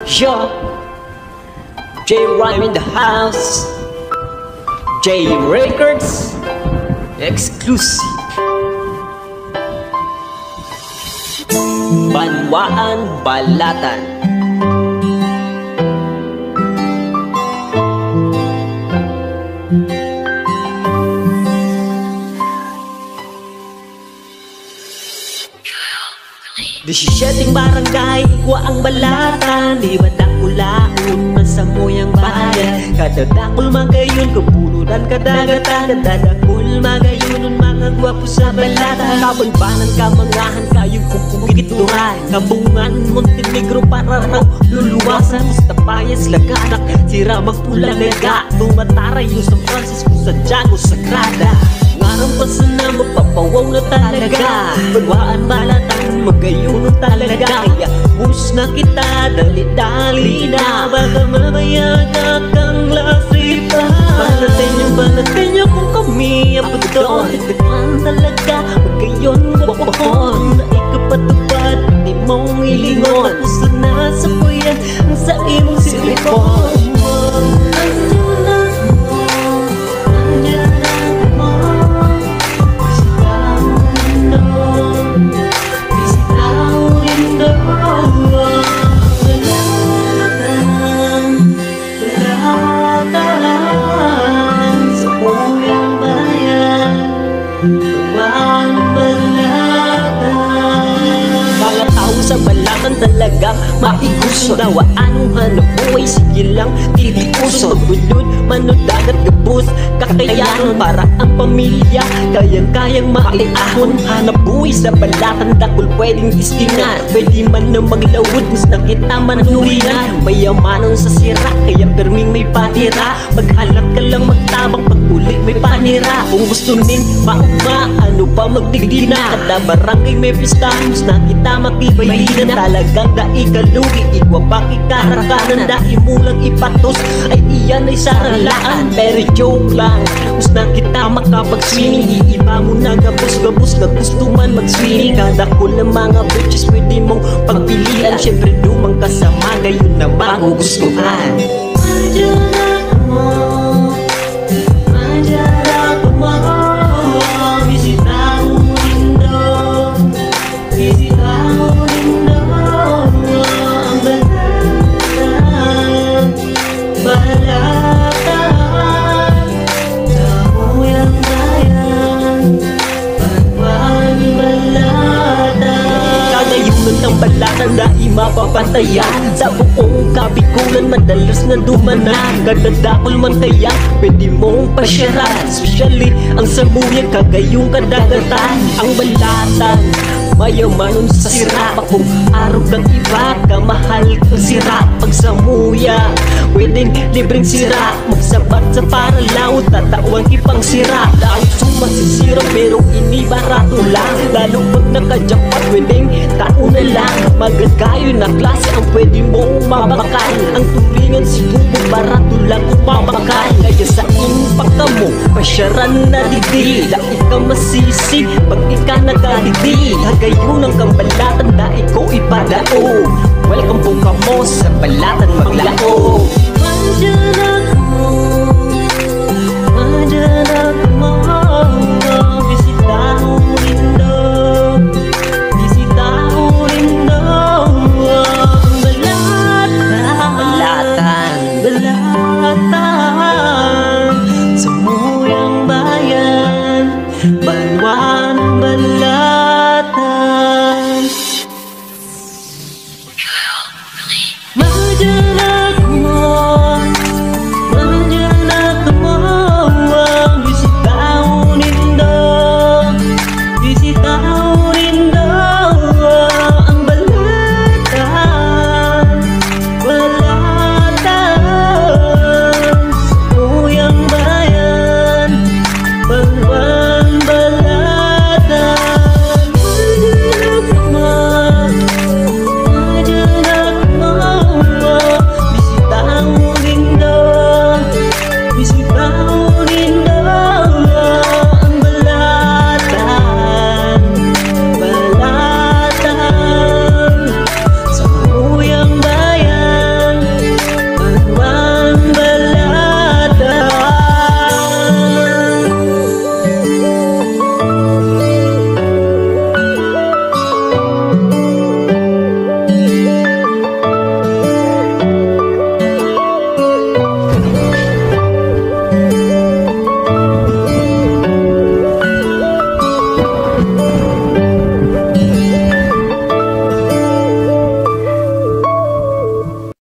Yo, J Rhyme in the house, J Records, exclusive. Banwaan Balatan. Disisyeting barangay, ikwa ang balatan. Di ba dakulaon, masamuyang bayan. Kada dakul magayon, kapulunan kadagatan. Kada dakul magayon, mga gwapo sa balatan. Kabanbanan, kamangahan, kayong kukukituran. Kabungan, Montenegro, para raw luluwasan. Mustapayas, laganak, sira magpulang naga. Tumataray yung San Francisco, Santiago, Sagrada. Ngarang pasa na mapapawaw na talaga. Banwaan balatan, magayuno talaga. Kaya bus na kita, dali-dali na. Baka mamaya na kang lasipa. Banatin niyo kung kami ang pagdoon. Titikman talaga, magayon wapahon. Na ikapatupad, di mong ilingon. Puso na sa puyan, ang sa imong silikon. Sa balatan talaga maiguso. Dawaan ang hanap buhay, sige lang titiuso. Bulod, manudagat, gabus, kakayanan para ang pamilya kayang-kayang maiahon. Hanap buhay sa balatan, dakul pwedeng istingan. Pwede man na maglawod, mas nakita man nuwinan. Mayamanon sa sira, kaya perming may patira. Maghalat ka lang magtabang, pag uli may panira. Kung gusto nin maugma, ano pa magdigdi na. Kada barangay may pistahan, mas nakita makibay na talagang daikalugi. Ikwa bang ikarakanan, dahil mulang ipatos ay iyan ay saralaan. Pero joke lang, mas na kita makapag-swimming. Iiba mo na gabos-gabos na gusto man mag-swimming. Kada ko ng mga bitches pwede mong pagpilian. Siyempre dumang kasama, gayon na magugustuhan. Ang balatan na mapapantayan. Sa buong Kabikulan madalas na dumanan. Kadadakol man kaya pwede mong pasyaran. Especially ang Samuyang, Cagayong, Kadagatan. Ang balatan mayamanon sa sira. Kung araw ng iba, kamahal kang sira. Pag Samuya, pwedeng libreng sira. Magsabat sa paralaw, tatawang ipang sira. Dahil sumasisira pero ini barato lang. Lalo pag nakajapat, pwedeng taon na lang. Magagayo na klase ang pwede mong mabakal. Ang tulingan si Bubo, barato lang umabakal. Kaya sa impaka mo, pasyaran na didi. Dahil ka masisi, pag ika nagadidi. Kagayon ang kambalatan na ikaw ipadao. Welcome po ka mo sa balatan maglao. Mandiyan ako, mandiyan ako. Bisita mo lindo, bisita mo lindo. Balatan, balatan, balatan. Samuyang bayan, Banwaan Balatan. Majalah